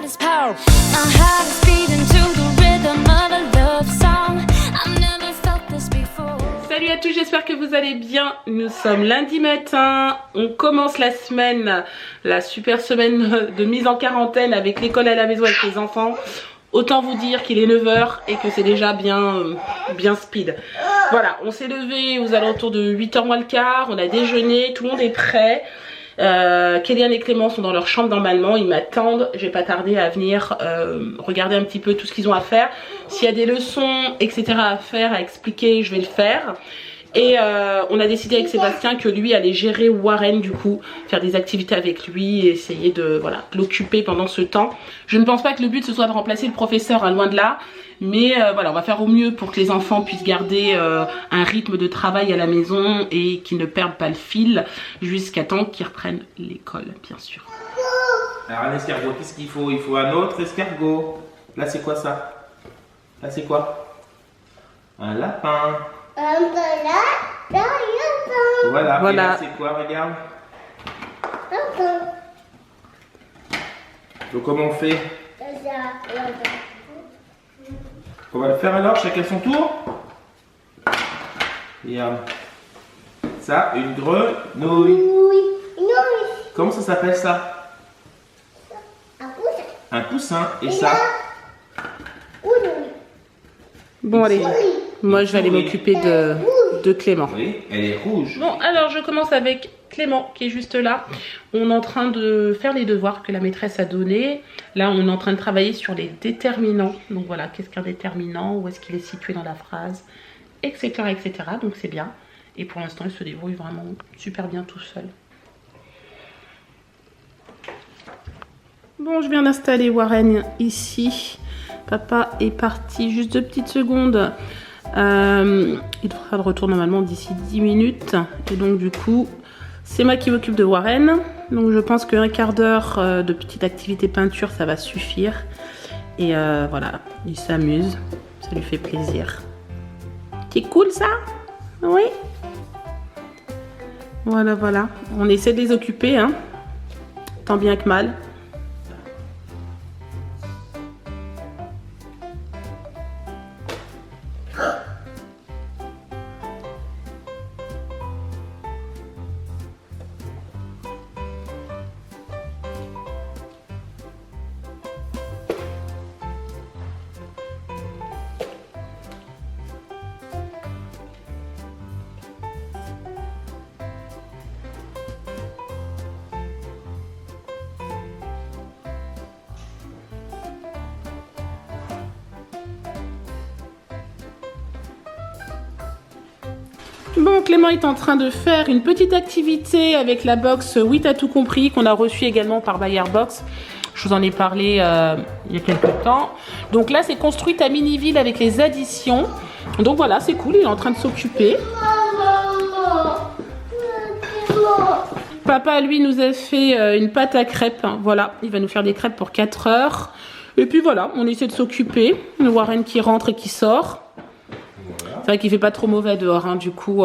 goddess power. My heart is beating to the rhythm of a love song. I've never felt this before. Salut à tous, j'espère que vous allez bien. Nous sommes lundi matin, on commence la semaine, la super semaine de mise en quarantaine avec l'école à la maison avec les enfants. Autant vous dire qu'il est 9 h et que c'est déjà bien speed. Voilà, on s'est levé aux alentours de 8 h moins le quart, on a déjeuné, tout le monde est prêt. Kéliane et Clément sont dans leur chambre normalement, ils m'attendent, je vais pas tarder à venir regarder un petit peu tout ce qu'ils ont à faire. S'il y a des leçons, etc. à faire, à expliquer, je vais le faire. Et on a décidé avec Sébastien que lui allait gérer Warren, du coup, faire des activités avec lui et essayer de l'occuper pendant ce temps. Je ne pense pas que le but ce soit de remplacer le professeur, hein, loin de là. Mais voilà, on va faire au mieux pour que les enfants puissent garder un rythme de travail à la maison et qu'ils ne perdent pas le fil jusqu'à temps qu'ils reprennent l'école, bien sûr. Alors un escargot, qu'est-ce qu'il faut? Il faut un autre escargot. Là c'est quoi ça? Là c'est quoi? Un lapin. Voilà. Et là c'est quoi? Regarde. Donc comment on fait? On va le faire alors, chacun son tour. Regarde. Ça, une grenouille. Comment ça s'appelle ça? Un poussin. Et ça? Bon allez, moi je vais aller m'occuper de Clément. Oui, elle est rouge. Bon alors je commence avec Clément qui est juste là. On est en train de faire les devoirs que la maîtresse a donnés. Là on est en train de travailler sur les déterminants. Donc voilà, qu'est-ce qu'un déterminant, où est-ce qu'il est situé dans la phrase, etc. etc. Donc c'est bien. Et pour l'instant il se débrouille vraiment super bien tout seul. Bon, je viens d'installer Warren ici. Papa est parti juste 2 petites secondes. Il devra le retour normalement d'ici 10 minutes. Et donc du coup, c'est moi qui m'occupe de Warren. Donc je pense qu'un quart d'heure de petite activité peinture, ça va suffire. Et voilà, il s'amuse. Ça lui fait plaisir. C'est cool ça? Oui. Voilà, voilà. On essaie de les occuper, hein. Tant bien que mal. Bon, Clément est en train de faire une petite activité avec la box Oui t'as tout compris qu'on a reçue également par Bayer Box. Je vous en ai parlé il y a quelques temps. Donc là c'est construit à Miniville avec les additions. Donc voilà, c'est cool, il est en train de s'occuper. Papa lui nous a fait une pâte à crêpes. Voilà, il va nous faire des crêpes pour 4 heures. Et puis voilà, on essaie de s'occuper. Le Warren qui rentre et qui sort. C'est vrai qu'il fait pas trop mauvais dehors, hein. Du coup,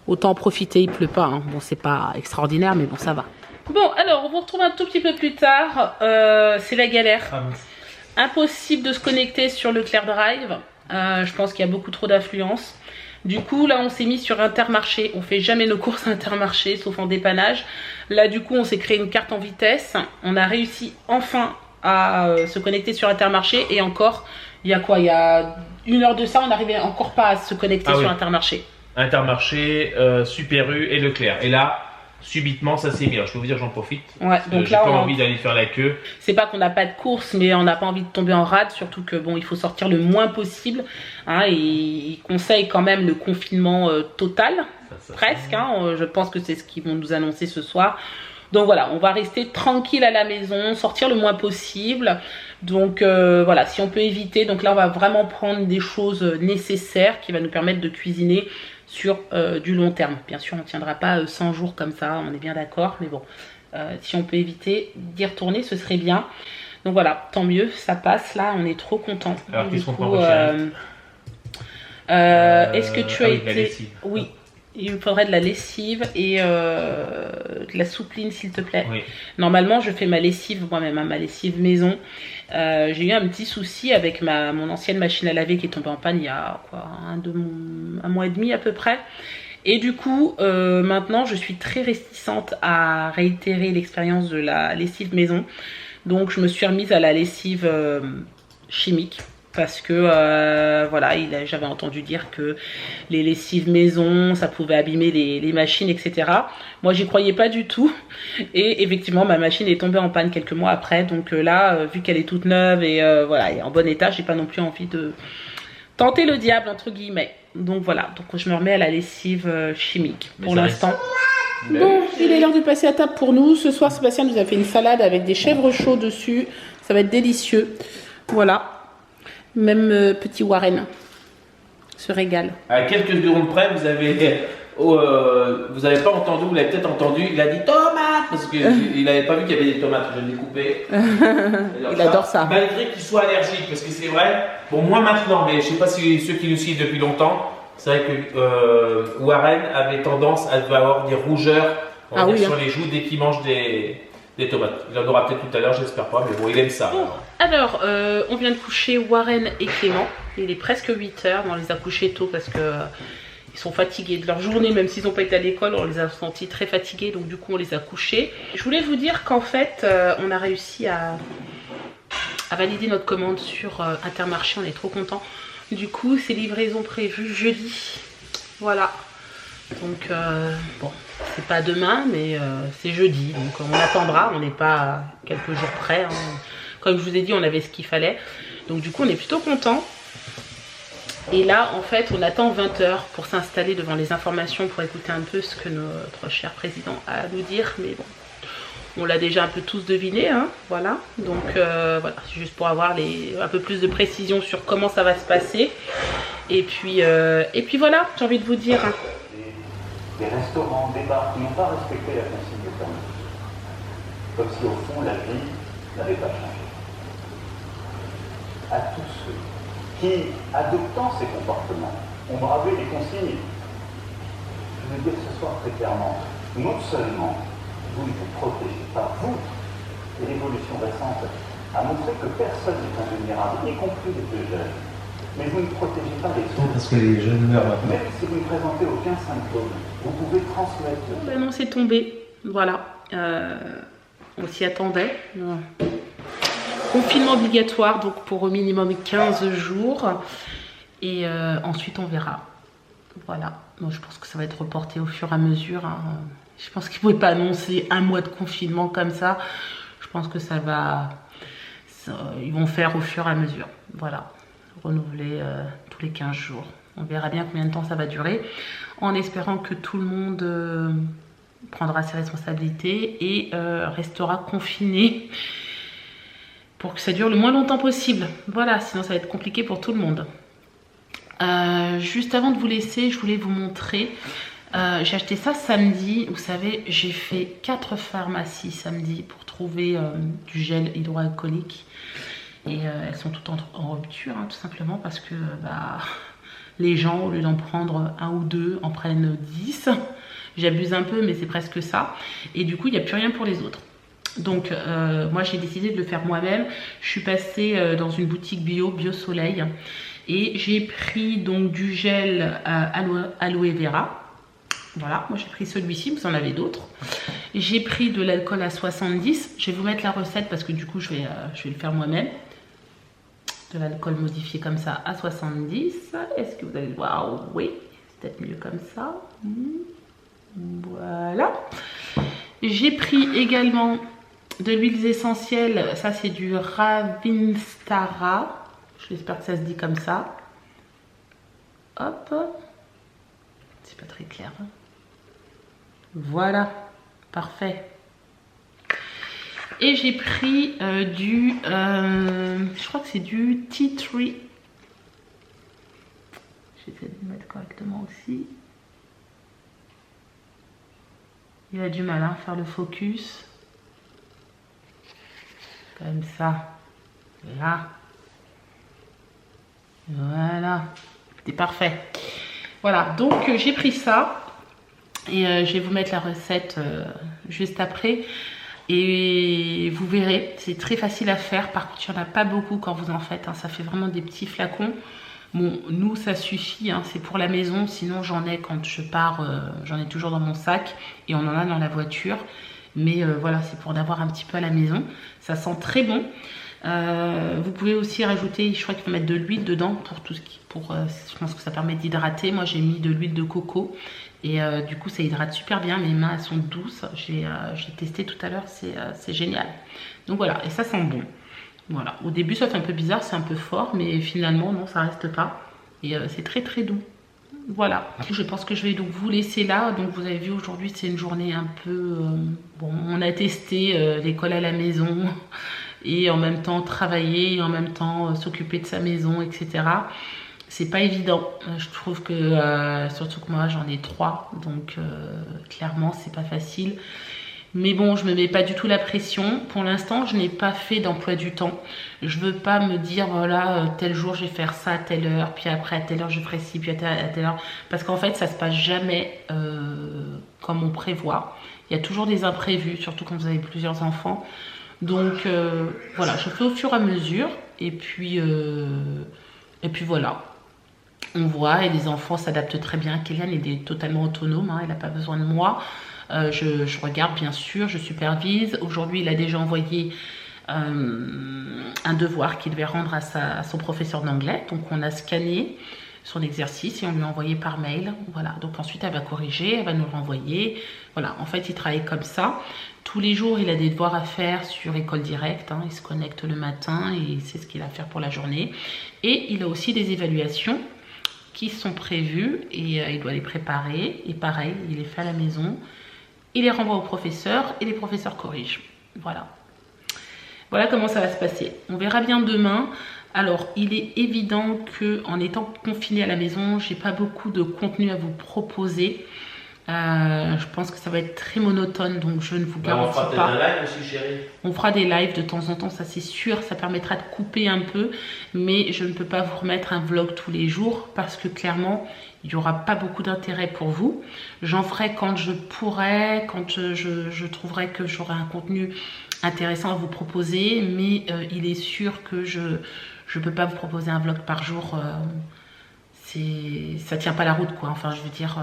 autant en profiter, il pleut pas, hein. Bon, c'est pas extraordinaire, mais bon, ça va. Bon, alors, on vous retrouve un tout petit peu plus tard. C'est la galère. Impossible de se connecter sur le Leclerc Drive. Je pense qu'il y a beaucoup trop d'affluence. Du coup, là, on s'est mis sur Intermarché. On fait jamais nos courses à Intermarché, sauf en dépannage. Là, du coup, on s'est créé une carte en vitesse. On a réussi enfin à se connecter sur Intermarché. Et encore, il y a quoi? Il y a 1 heure de ça, on n'arrivait encore pas à se connecter sur Intermarché. Intermarché, Super U et Leclerc. Et là, subitement, ça s'est mis. Alors, je peux vous dire, j'en profite. Ouais, donc j'ai pas envie d'aller faire la queue. C'est pas qu'on n'a pas de course, mais on n'a pas envie de tomber en rade. Surtout que bon, il faut sortir le moins possible. Hein, et il conseille quand même le confinement total, presque. Hein, je pense que c'est ce qu'ils vont nous annoncer ce soir. Donc voilà, on va rester tranquille à la maison, sortir le moins possible. Donc voilà, si on peut éviter. Donc là, on va vraiment prendre des choses nécessaires qui va nous permettre de cuisiner sur du long terme. Bien sûr, on ne tiendra pas 100 jours comme ça, on est bien d'accord. Mais bon, si on peut éviter d'y retourner, ce serait bien. Donc voilà, tant mieux, ça passe là, on est trop contents. Alors qu'est-ce qu'on prend est-ce que tu as été... Oui. Il me faudrait de la lessive et de la soupline, s'il te plaît. Oui. Normalement, je fais ma lessive moi-même, hein, ma lessive maison. J'ai eu un petit souci avec mon ancienne machine à laver qui est tombée en panne il y a quoi, un mois et demi à peu près. Et du coup, maintenant, je suis très réticente à réitérer l'expérience de la lessive maison. Donc, je me suis remise à la lessive chimique. Parce que voilà, j'avais entendu dire que les lessives maison, ça pouvait abîmer les machines, etc. Moi, j'y croyais pas du tout. Et effectivement, ma machine est tombée en panne quelques mois après. Donc là, vu qu'elle est toute neuve et voilà, et en bon état, j'ai pas non plus envie de tenter le diable, entre guillemets. Donc voilà, donc je me remets à la lessive chimique pour l'instant. Bon, il est l'heure de passer à table pour nous. Ce soir, Sébastien nous a fait une salade avec des chèvres chauds dessus. Ça va être délicieux. Voilà. Même petit Warren se régale. À quelques secondes près, vous avez pas entendu, vous l'avez peut-être entendu, il a dit tomate parce qu'il n'avait pas vu qu'il y avait des tomates, je l'ai coupé. Il adore ça. Malgré qu'il soit allergique, parce que c'est vrai, bon moi maintenant, mais je sais pas si ceux qui nous suivent depuis longtemps, c'est vrai que Warren avait tendance à avoir des rougeurs sur les joues dès qu'il mange des tomates. Il en aura peut-être tout à l'heure, j'espère pas, mais bon, il aime ça. Bon, alors, on vient de coucher Warren et Clément. Il est presque 8 h. On les a couchés tôt parce que ils sont fatigués de leur journée, même s'ils n'ont pas été à l'école. On les a sentis très fatigués, donc du coup, on les a couchés. Je voulais vous dire qu'en fait, on a réussi à valider notre commande sur Intermarché. On est trop contents. Du coup, c'est livraison prévue jeudi. Voilà. Donc, bon, c'est pas demain, mais c'est jeudi. Donc, on attendra. On n'est pas quelques jours près. Hein. Comme je vous ai dit, on avait ce qu'il fallait. Donc, du coup, on est plutôt contents. Et là, en fait, on attend 20 h pour s'installer devant les informations, pour écouter un peu ce que notre cher président a à nous dire. Mais bon, on l'a déjà un peu tous deviné. Hein, voilà. Donc, voilà, c'est juste pour avoir un peu plus de précision sur comment ça va se passer. Et puis voilà, j'ai envie de vous dire... Hein, des restaurants, des bars qui n'ont pas respecté la consigne de fermeture. Comme si au fond la vie n'avait pas changé. À tous ceux qui, adoptant ces comportements, ont bravé les consignes, je veux dire ce soir très clairement, non seulement vous ne vous protégez pas, vous, et l'évolution récente a montré que personne n'est invulnérable, y compris les plus jeunes. Mais vous ne protégez pas les autres. Parce que les jeunes meurent maintenant. Même si vous ne présentez aucun symptôme, vous pouvez transmettre. Ben non, c'est tombé. Voilà. On s'y attendait. Confinement obligatoire, donc pour au minimum 15 jours. Et ensuite, on verra. Voilà. Moi, je pense que ça va être reporté au fur et à mesure. Hein. Je pense qu'ils ne pouvaient pas annoncer un mois de confinement comme ça. Je pense que ils vont faire au fur et à mesure. Voilà. Renouveler tous les 15 jours. On verra bien combien de temps ça va durer, en espérant que tout le monde prendra ses responsabilités et restera confiné pour que ça dure le moins longtemps possible. Voilà, sinon ça va être compliqué pour tout le monde. Juste avant de vous laisser, je voulais vous montrer. J'ai acheté ça samedi. Vous savez, j'ai fait 4 pharmacies samedi pour trouver du gel hydroalcoolique. Et elles sont toutes en rupture, hein, tout simplement parce que les gens, au lieu d'en prendre 1 ou 2, en prennent 10. J'abuse un peu, mais c'est presque ça. Et du coup, il n'y a plus rien pour les autres. Donc, moi, j'ai décidé de le faire moi-même. Je suis passée dans une boutique bio Soleil. Et j'ai pris donc du gel aloe vera. Voilà, moi j'ai pris celui-ci, vous en avez d'autres. J'ai pris de l'alcool à 70. Je vais vous mettre la recette parce que du coup, je vais le faire moi-même. De l'alcool modifié comme ça à 70. Est-ce que vous allez le voir? Oui, c'est peut-être mieux comme ça. Voilà. J'ai pris également de l'huile essentielle. Ça, c'est du Ravinstara. J'espère que ça se dit comme ça. Hop. C'est pas très clair. Hein. Voilà. Parfait. Et j'ai pris je crois que c'est du Tea Tree. J'essaie de le mettre correctement aussi. Il a du mal à faire le focus. Comme ça. Là. Voilà. C'est parfait. Voilà, donc j'ai pris ça Et je vais vous mettre la recette juste après. Et vous verrez, c'est très facile à faire. Par contre, il n'y en a pas beaucoup quand vous en faites. Hein. Ça fait vraiment des petits flacons. Bon, nous, ça suffit. Hein. C'est pour la maison. Sinon, j'en ai quand je pars. J'en ai toujours dans mon sac. Et on en a dans la voiture. Mais voilà, c'est pour en avoir un petit peu à la maison. Ça sent très bon. Vous pouvez aussi rajouter, je crois qu'il faut mettre de l'huile dedans pour tout ce qui, je pense que ça permet d'hydrater. Moi j'ai mis de l'huile de coco et du coup ça hydrate super bien. Mes mains elles sont douces, j'ai testé tout à l'heure, c'est génial. Donc voilà, et ça sent bon. Voilà, au début ça fait un peu bizarre, c'est un peu fort, mais finalement non, ça reste pas et c'est très très doux. Voilà, je pense que je vais donc vous laisser là. Donc vous avez vu, aujourd'hui c'est une journée un peu bon, on a testé l'école à la maison et en même temps travailler et en même temps s'occuper de sa maison, etc. C'est pas évident. Je trouve que surtout que moi j'en ai 3, donc clairement c'est pas facile. Mais bon, je me mets pas du tout la pression. Pour l'instant, je n'ai pas fait d'emploi du temps. Je veux pas me dire, voilà, tel jour je vais faire ça à telle heure, puis après à telle heure je ferai ci, puis à telle heure. Parce qu'en fait, ça se passe jamais comme on prévoit. Il y a toujours des imprévus, surtout quand vous avez plusieurs enfants. Donc voilà, je fais au fur et à mesure. Et puis voilà. On voit, et les enfants s'adaptent très bien. Kéliane est totalement autonome, hein, elle n'a pas besoin de moi. Je regarde bien sûr, je supervise. Aujourd'hui, il a déjà envoyé un devoir qu'il devait rendre à son professeur d'anglais. Donc on a scanné son exercice et on lui a envoyé par mail. Voilà, donc ensuite elle va corriger, elle va nous le renvoyer. Voilà, en fait il travaille comme ça. Tous les jours, il a des devoirs à faire sur École Directe. Hein. Il se connecte le matin et il sait ce qu'il a à faire pour la journée. Et il a aussi des évaluations qui sont prévues et il doit les préparer. Et pareil, il les fait à la maison. Il les renvoie au professeur et les professeurs corrigent. Voilà. Voilà comment ça va se passer. On verra bien demain. Alors, il est évident qu'en étant confiné à la maison, j'ai pas beaucoup de contenu à vous proposer. Je pense que ça va être très monotone, donc je ne vous garantis pas. On fera peut-être un live aussi, chérie. On fera des lives de temps en temps, ça c'est sûr. Ça permettra de couper un peu, mais je ne peux pas vous remettre un vlog tous les jours parce que clairement, il n'y aura pas beaucoup d'intérêt pour vous. J'en ferai quand je pourrai, quand je trouverai que j'aurai un contenu intéressant à vous proposer, mais il est sûr que je ne peux pas vous proposer un vlog par jour. Ça tient pas la route, quoi. Enfin, je veux dire,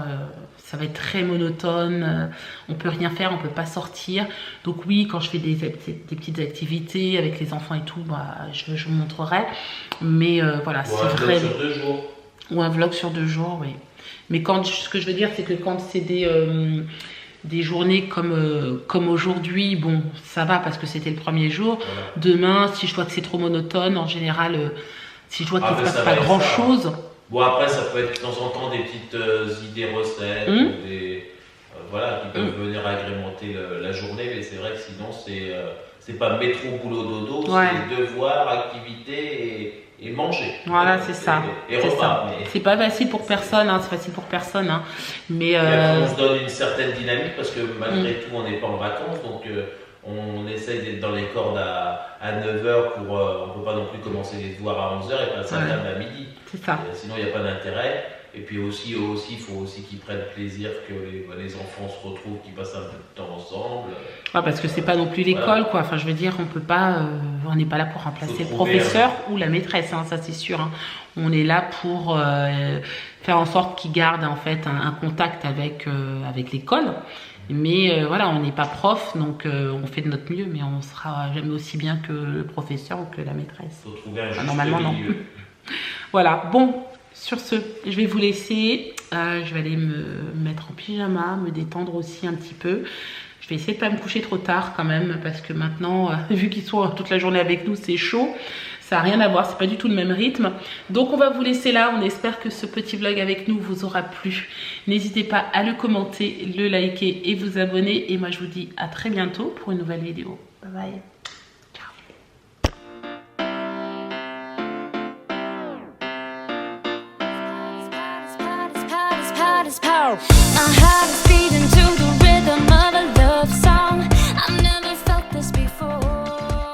ça va être très monotone. On peut rien faire, on peut pas sortir. Donc oui, quand je fais des petites activités avec les enfants et tout, bah, je vous montrerai. Mais voilà, c'est vrai. Sur 2 jours. Ou un vlog sur 2 jours, oui. Mais ce que je veux dire, c'est que quand c'est des journées comme aujourd'hui, bon, ça va parce que c'était le premier jour. Voilà. Demain, si je vois que c'est trop monotone, en général, si je vois qu'il ne se passe pas grand-chose... Bon, après, ça peut être de temps en temps des petites idées recettes, ou voilà, qui peuvent venir agrémenter la journée, mais c'est vrai que sinon, c'est pas métro, boulot, dodo, c'est devoirs, activités et manger. Voilà, c'est ça. Et repas. Mais... C'est pas facile pour personne, hein, c'est facile pour personne. Hein. Mais et après, on se donne une certaine dynamique parce que malgré tout, on n'est pas en vacances, donc on essaye d'être dans les cordes à 9h pour. On ne peut pas non plus commencer les devoirs à 11h et passer à table à midi. C'est ça. Sinon, il n'y a pas d'intérêt. Et puis aussi, il faut aussi qu'ils prennent plaisir, que les enfants se retrouvent, qu'ils passent un peu de temps ensemble. Ah, parce que c'est pas non plus l'école, quoi. Enfin, je veux dire, on peut pas, on n'est pas là pour remplacer le professeur ou la maîtresse, hein, ça c'est sûr. Hein. On est là pour faire en sorte qu'ils gardent en fait un contact avec l'école. Mais voilà, on n'est pas prof, donc on fait de notre mieux, mais on sera jamais aussi bien que le professeur ou que la maîtresse. Faut trouver un juste normalement, non. Voilà, bon. Sur ce, je vais vous laisser, je vais aller me mettre en pyjama, me détendre aussi un petit peu. Je vais essayer de ne pas me coucher trop tard quand même, parce que maintenant, vu qu'ils sont toute la journée avec nous, c'est chaud. Ça n'a rien à voir, c'est pas du tout le même rythme. Donc on va vous laisser là, on espère que ce petit vlog avec nous vous aura plu. N'hésitez pas à le commenter, le liker et vous abonner. Et moi je vous dis à très bientôt pour une nouvelle vidéo. Bye bye. Power.